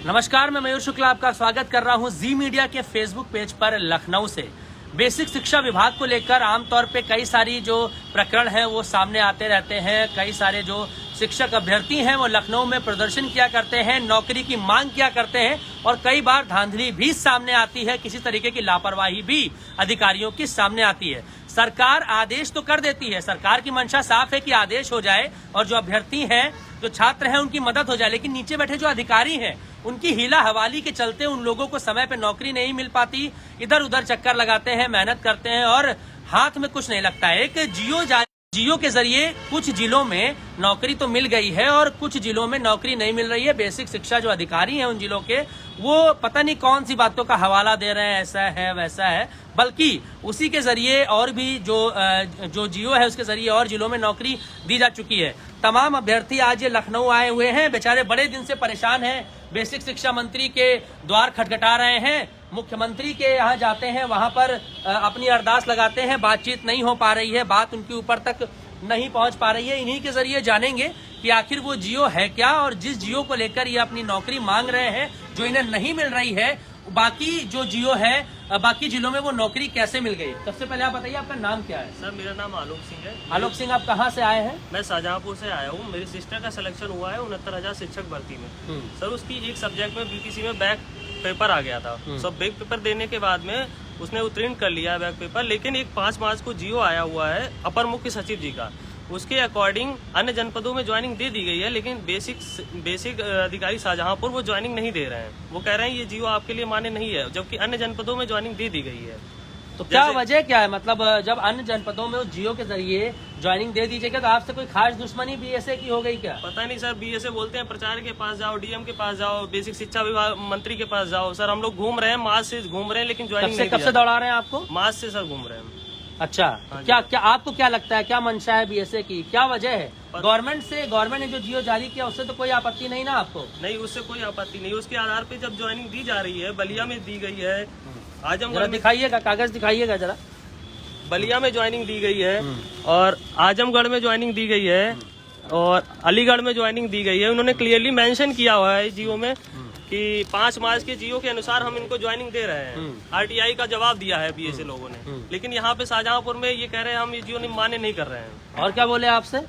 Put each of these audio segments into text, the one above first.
नमस्कार, मैं मयूर शुक्ला आपका स्वागत कर रहा हूं जी मीडिया के फेसबुक पेज पर लखनऊ से। बेसिक शिक्षा विभाग को लेकर आमतौर पे कई सारी जो प्रकरण हैं वो सामने आते रहते हैं। कई सारे जो शिक्षक अभ्यर्थी हैं वो लखनऊ में प्रदर्शन किया करते हैं, नौकरी की मांग किया करते हैं और कई बार धांधली भी सामने आती है, किसी तरीके की लापरवाही भी अधिकारियों की सामने आती है। सरकार आदेश तो कर देती है, सरकार की मंशा साफ है कि आदेश हो जाए और जो अभ्यर्थी हैं, जो छात्र हैं, उनकी मदद हो जाए, लेकिन नीचे बैठे जो अधिकारी हैं उनकी हीला हवाली के चलते उन लोगों को समय पे नौकरी नहीं मिल पाती। इधर उधर चक्कर लगाते हैं, मेहनत करते हैं और हाथ में कुछ नहीं लगता है। एक जियो के जरिए कुछ जिलों में नौकरी तो मिल गई है और कुछ जिलों में नौकरी नहीं मिल रही है। बेसिक शिक्षा जो अधिकारी हैं उन जिलों के, वो पता नहीं कौन सी बातों का हवाला दे रहे हैं, ऐसा है वैसा है, बल्कि उसी के जरिए और भी जो जियो है उसके जरिए और जिलों में नौकरी दी जा चुकी है। तमाम अभ्यर्थी आज ये लखनऊ आए हुए हैं, बेचारे बड़े दिन से परेशान हैं, बेसिक शिक्षा मंत्री के द्वार खटखटा रहे हैं, मुख्यमंत्री के यहाँ जाते हैं, वहां पर अपनी अरदास लगाते हैं, बातचीत नहीं हो पा रही है, बात उनके ऊपर तक नहीं पहुंच पा रही है। इन्हीं के जरिए जानेंगे कि आखिर वो जियो है क्या और जिस जियो को लेकर ये अपनी नौकरी मांग रहे हैं, जो इन्हें नहीं मिल रही है, बाकी जो जियो है बाकी जिलों में वो नौकरी कैसे मिल गई। सबसे पहले आप बताइए आपका नाम क्या है? सर मेरा नाम आलोक सिंह है। आलोक सिंह, आप कहाँ से आए हैं? मैं शाहजहांपुर से आया हूँ। मेरी सिस्टर का सिलेक्शन हुआ है 69,000 शिक्षक भर्ती में। सर उसकी एक सब्जेक्ट में बीटीसी में बैक पेपर आ गया था। सब बैक पेपर देने के बाद में उसने उत्तीर्ण कर लिया बैक पेपर, लेकिन एक 5 मार्च को जियो आया हुआ है अपर मुख्य सचिव जी का। उसके अकॉर्डिंग अन्य जनपदों में ज्वाइनिंग दे दी गई है, लेकिन बेसिक अधिकारी शाहजहांपुर वो ज्वाइनिंग नहीं दे रहे हैं। वो कह रहे हैं ये जियो आपके लिए मान्य नहीं है, जबकि अन्य जनपदों में ज्वाइनिंग दे दी गई है। तो क्या वजह क्या है? मतलब जब अन्य जनपदों में जियो के जरिए ज्वाइनिंग दे दीजिएगा तो आपसे कोई खास दुश्मनी बीएसए की हो गई क्या? पता नहीं सर, बीएसए बोलते हैं प्रचार के पास जाओ, डीएम के पास जाओ, बेसिक शिक्षा विभाग मंत्री के पास जाओ। सर हम लोग घूम रहे हैं, मार्च से घूम रहे हैं, लेकिन ज्वाइनिंग कब से दौड़ा रहे हैं आपको? मार्च से सर घूम रहे हैं। अच्छा, क्या आपको क्या लगता है, क्या मंशा है बीएसए की, क्या वजह है? गवर्नमेंट ने जो जियो जारी किया उससे तो कोई आपत्ति नहीं ना आपको? नहीं, उससे कोई आपत्ति नहीं। उसके आधार पे जब ज्वाइनिंग दी जा रही है, बलिया में दी गई है, आजमगढ़ दिखाइएगा, कागज दिखाइएगा जरा। बलिया में ज्वाइनिंग दी गई है और आजमगढ़ में ज्वाइनिंग दी गई है और अलीगढ़ में ज्वाइनिंग दी गई है। उन्होंने क्लियरली मेंशन किया हुआ है जियो में कि 5 मार्च के जियो के अनुसार हम इनको ज्वाइनिंग दे रहे हैं। आरटीआई का जवाब दिया है बीएसए लोगों ने, लेकिन यहाँ पे शाहजहांपुर में ये कह रहे हैं हम ये जियो मान्य नहीं कर रहे हैं। और क्या बोले आपसे?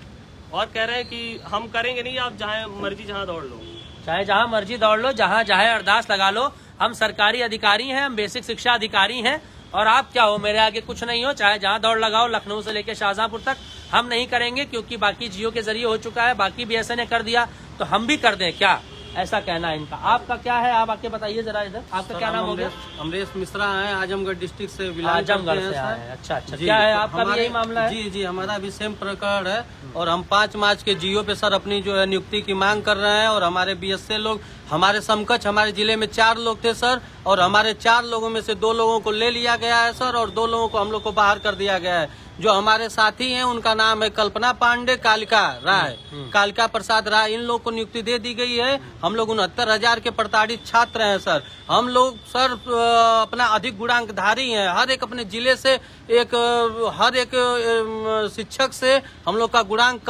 और कह रहे हैं कि हम करेंगे नहीं, आप जहाँ मर्जी जहाँ दौड़ लो, चाहे जहाँ मर्जी दौड़ लो, जहाँ चाहे अरदास लगा लो, हम सरकारी अधिकारी हैं, हम बेसिक शिक्षा अधिकारी हैं और आप क्या हो, मेरे आगे कुछ नहीं हो, चाहे जहाँ दौड़ लगाओ, लखनऊ से लेकर शाहजहांपुर तक, हम नहीं करेंगे क्योंकि बाकी जियो के जरिए हो चुका है, बाकी बीएसए ने कर दिया तो हम भी कर दें क्या, ऐसा कहना है इनका। आपका क्या है, आप आके बताइए जरा इधर। आपका क्या नाम हो गया? अमरेश मिश्रा है, आजमगढ़ डिस्ट्रिक्ट से आजमगढ़ से आए हैं। अच्छा, क्या है आपका भी यही मामला है? जी, हमारा भी सेम प्रकरण है और हम 5 मार्च के जियो पे सर अपनी जो है नियुक्ति की मांग कर रहे हैं और हमारे बीएसए लोग, हमारे समकक्ष हमारे जिले में 4 लोग थे सर और हमारे 4 लोगों में से 2 लोगों को ले लिया गया है सर और 2 लोगों को हम लोग को बाहर कर दिया गया है। जो हमारे साथी हैं उनका नाम है कल्पना पांडे, कालिका राय, कालिका प्रसाद राय, इन लोग को नियुक्ति दे दी गई है। हम लोग 69,000 के प्रताड़ित छात्र हैं सर। हम लोग सर अपना अधिक गुणांकधारी हैं, हर एक अपने जिले से हर एक शिक्षक से हम लोग का गुणांक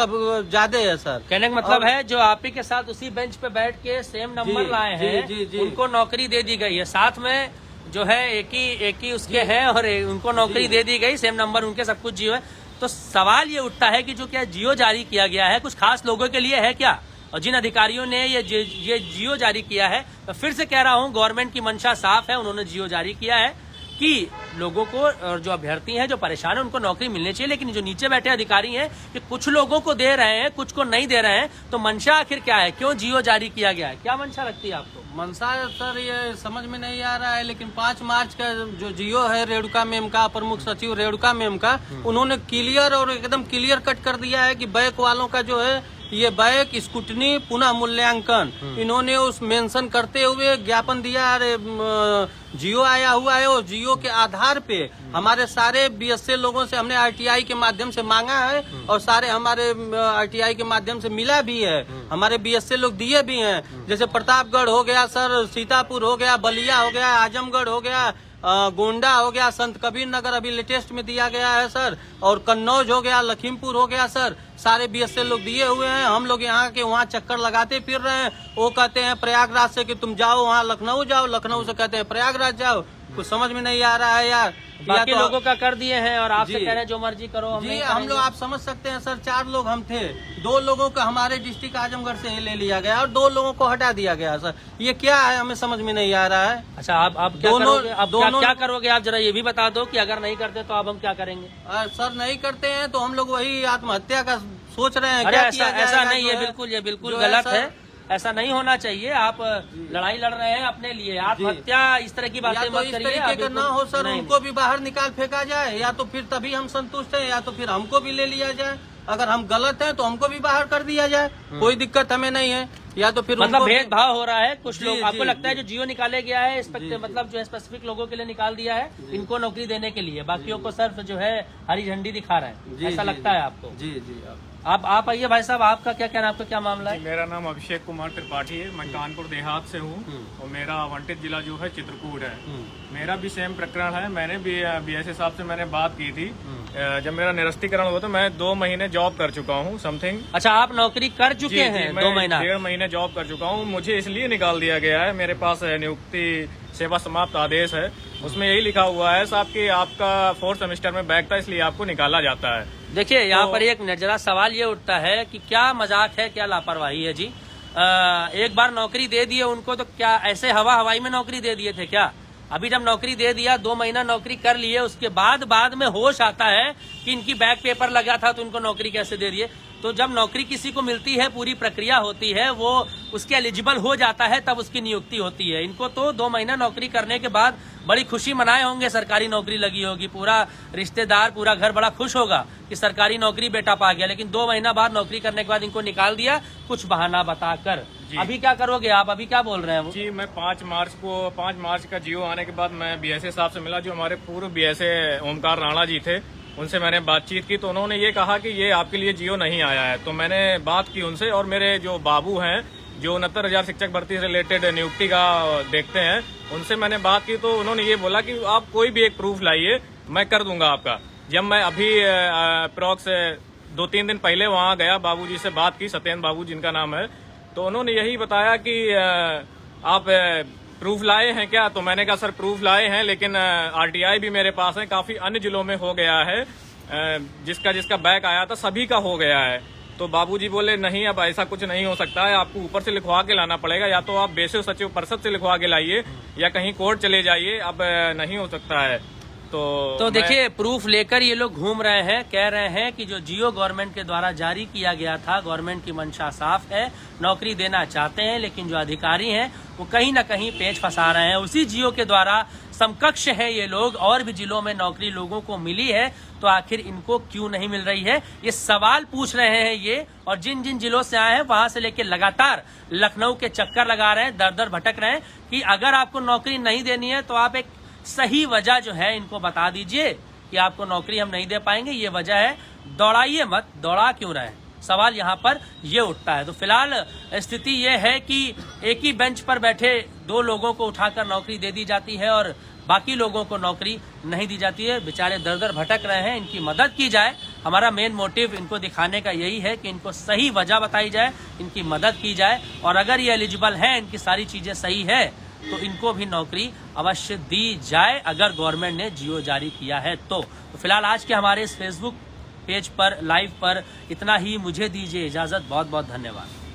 ज्यादा है सर। कहने का मतलब है जो आप ही के साथ उसी बेंच पे बैठ के सेम नंबर लाए हैं उनको नौकरी दे दी गई है, साथ में जो है एक ही उसके हैं और उनको नौकरी दे दी गई, सेम नंबर उनके, सब कुछ जियो है। तो सवाल ये उठता है कि जो क्या जियो जारी किया गया है कुछ खास लोगों के लिए है क्या, और जिन अधिकारियों ने ये जियो जारी किया है, तो फिर से कह रहा हूँ गवर्नमेंट की मंशा साफ है, उन्होंने जियो जारी किया है कि लोगों को और जो अभ्यर्थी हैं जो परेशान है उनको नौकरी मिलनी चाहिए, लेकिन जो नीचे बैठे अधिकारी हैं कि कुछ लोगों को दे रहे हैं कुछ को नहीं दे रहे हैं, तो मंशा आखिर क्या है, क्यों जियो जारी किया गया है, क्या मंशा लगती है आपको? मंशा सर ये समझ में नहीं आ रहा है, लेकिन 5 मार्च का जो जियो है रेणुका मैम का, अपर मुख्य सचिव रेणुका मैम का, उन्होंने क्लियर और एकदम क्लियर कट कर दिया है कि बैक वालों का जो है ये बैक स्कूटनी पुनः मूल्यांकन, इन्होंने उस मेंशन करते हुए ज्ञापन दिया। अरे जियो आया हुआ है और जियो के आधार पे हमारे सारे बीएसए लोगों से हमने आरटीआई के माध्यम से मांगा है और सारे हमारे आरटीआई के माध्यम से मिला भी है, हमारे बीएसए लोग दिए भी हैं। जैसे प्रतापगढ़ हो गया सर, सीतापुर हो गया, बलिया हो गया, आजमगढ़ हो गया, गोंडा हो गया, संत कबीर नगर अभी लेटेस्ट में दिया गया है सर, और कन्नौज हो गया, लखीमपुर हो गया सर, सारे बीएसए लोग दिए हुए हैं। हम लोग यहाँ के वहाँ चक्कर लगाते फिर रहे हैं। वो कहते हैं प्रयागराज से कि तुम जाओ वहाँ लखनऊ जाओ, लखनऊ से कहते हैं प्रयागराज जाओ। कुछ समझ में नहीं आ रहा है यार। बाकी तो लोगों का कर दिए हैं और आपसे जी। कह रहे हैं जो मर्जी करो, हम जी नहीं हम करेंगे। लोग आप समझ सकते हैं सर, 4 लोग हम थे, 2 लोगों को हमारे डिस्ट्रिक्ट आजमगढ़ से ही ले लिया गया और 2 लोगों को हटा दिया गया सर। ये क्या है हमें समझ में नहीं आ रहा है। अच्छा आप क्या दोनों- करोगे? आप दोनों- क्या करोगे? आप जरा ये भी बता दो कि अगर नहीं करते तो अब हम क्या करेंगे? सर नहीं करते हैं तो हम लोग वही आत्महत्या का सोच रहे हैं। अरे क्या ऐसा किया ऐसा जाएगा नहीं जो है, है, बिल्कुल ये बिल्कुल जो गलत सर- है। ऐसा नहीं होना चाहिए। आप लड़ाई लड़ रहे हैं अपने लिए, आत्महत्या इस तरह की या बातें तो मत इस करिए। तरीके आप का बिल्कुल- ना हो सर, नहीं, उनको भी बाहर निकाल फेंका जाए, या तो फिर तभी हम संतुष्ट हैं, या तो फिर हमको भी ले लिया जाए। अगर हम गलत हैं तो हमको भी बाहर कर दिया जाए, कोई दिक्कत हमें नहीं है। या तो फिर मतलब उनको भी- भेदभाव हो रहा है। कुछ जी, लोग आपको जी, लगता है जी। जो जियो निकाले गया है मतलब जो है स्पेसिफिक लोगों के लिए निकाल दिया है, इनको नौकरी देने के लिए, बाकियों को सिर्फ जो है हरी झंडी दिखा रहे हैं, जी, ऐसा जी, लगता है आपको? जी जी आप आइए भाई साहब, आपका क्या कहना, आपका क्या मामला है? मेरा नाम अभिषेक कुमार त्रिपाठी है। मैं कानपुर देहात से हूँ और मेरा वांटेड जिला जो है चित्रकूट है। मेरा भी सेम प्रकरण है। मैंने भी बीएसए साहब से मैंने बात की थी। जब मेरा निरस्तीकरण हुआ तो मैं 2 महीने जॉब कर चुका हूँ समथिंग। अच्छा आप नौकरी कर चुके हैं? 2 महीना? 1.5 महीने जॉब कर चुका हूँ। मुझे इसलिए निकाल दिया गया है, मेरे पास नियुक्ति सेवा समाप्त आदेश है, उसमें यही लिखा हुआ है साहब कि आपका 4th सेमेस्टर में बैक था इसलिए आपको निकाला जाता है। देखिए यहाँ पर एक जरा सवाल ये उठता है कि क्या मजाक है, क्या लापरवाही है जी। एक बार नौकरी दे दिए उनको तो क्या ऐसे हवाई में नौकरी दे दिए थे क्या? अभी जब नौकरी दे दिया, 2 महीना नौकरी कर लिए, उसके बाद में होश आता है कि इनकी बैक पेपर लगा था तो उनको नौकरी कैसे दे दिए। तो जब नौकरी किसी को मिलती है, पूरी प्रक्रिया होती है, वो उसके एलिजिबल हो जाता है, तब उसकी नियुक्ति होती है। इनको तो 2 महीना नौकरी करने के बाद बड़ी खुशी मनाए होंगे, सरकारी नौकरी लगी होगी, पूरा रिश्तेदार पूरा घर बड़ा खुश होगा कि सरकारी नौकरी बेटा पा गया। लेकिन 2 महीना बाद नौकरी करने के बाद इनको निकाल दिया कुछ बहाना बताकर। अभी क्या करोगे आप? अभी क्या बोल रहे हैं वो? जी मैं 5 मार्च का जियो आने के बाद मैं बीएसए साहब से मिला, जो हमारे पूर्व बीएसए ओमकार राणा जी थे, उनसे मैंने बातचीत की तो उन्होंने ये कहा कि ये आपके लिए जियो नहीं आया है। तो मैंने बात की उनसे, और मेरे जो बाबू हैं जो 69,000 शिक्षक भर्ती से रिलेटेड नियुक्ति का देखते हैं, उनसे मैंने बात की तो उन्होंने ये बोला कि आप कोई भी एक प्रूफ लाइए, मैं कर दूंगा आपका। जब मैं अभी अप्रॉक्स 2-3 दिन पहले वहाँ गया, बाबूजी से बात की, सत्येंद्र बाबू जिनका नाम है, तो उन्होंने यही बताया कि आप प्रूफ लाए हैं क्या? तो मैंने कहा सर प्रूफ लाए हैं, लेकिन आरटीआई भी मेरे पास है, काफी अन्य जिलों में हो गया है, जिसका बैक आया था सभी का हो गया है। तो बाबूजी बोले नहीं, अब ऐसा कुछ नहीं हो सकता है, आपको ऊपर से लिखवा के लाना पड़ेगा, या तो आप बेसिक सचिव परिषद से लिखवा के लाइए या कहीं कोर्ट चले जाइए, अब नहीं हो सकता है। तो देखिए प्रूफ लेकर ये लोग घूम रहे हैं, कह रहे हैं कि जो जियो गवर्नमेंट के द्वारा जारी किया गया था, गवर्नमेंट की मंशा साफ है, नौकरी देना चाहते हैं, लेकिन जो अधिकारी हैं वो कहीं ना कहीं पेच फंसा रहे हैं। उसी जियो के द्वारा समकक्ष है ये लोग, और भी जिलों में नौकरी लोगों को मिली है, तो आखिर इनको क्यों नहीं मिल रही है, ये सवाल पूछ रहे हैं ये। और जिन जिन जिलों से आए हैं वहां से लेकर लगातार लखनऊ के चक्कर लगा रहे हैं, दर दर भटक रहे हैं कि अगर आपको नौकरी नहीं देनी है तो आप एक सही वजह जो है इनको बता दीजिए कि आपको नौकरी हम नहीं दे पाएंगे, ये वजह है, दौड़ाइए मत, दौड़ा क्यों रहे, सवाल यहाँ पर ये उठता है। तो फिलहाल स्थिति ये है कि एक ही बेंच पर बैठे 2 लोगों को उठाकर नौकरी दे दी जाती है और बाकी लोगों को नौकरी नहीं दी जाती है। बेचारे दर दर भटक रहे हैं, इनकी मदद की जाए। हमारा मेन मोटिव इनको दिखाने का यही है कि इनको सही वजह बताई जाए, इनकी मदद की जाए, और अगर ये एलिजिबल है, इनकी सारी चीजें सही है, तो इनको भी नौकरी अवश्य दी जाए, अगर गवर्नमेंट ने जियो जारी किया है तो फिलहाल आज के हमारे इस फेसबुक पेज पर, लाइव पर इतना ही। मुझे दीजिए इजाजत, बहुत बहुत धन्यवाद।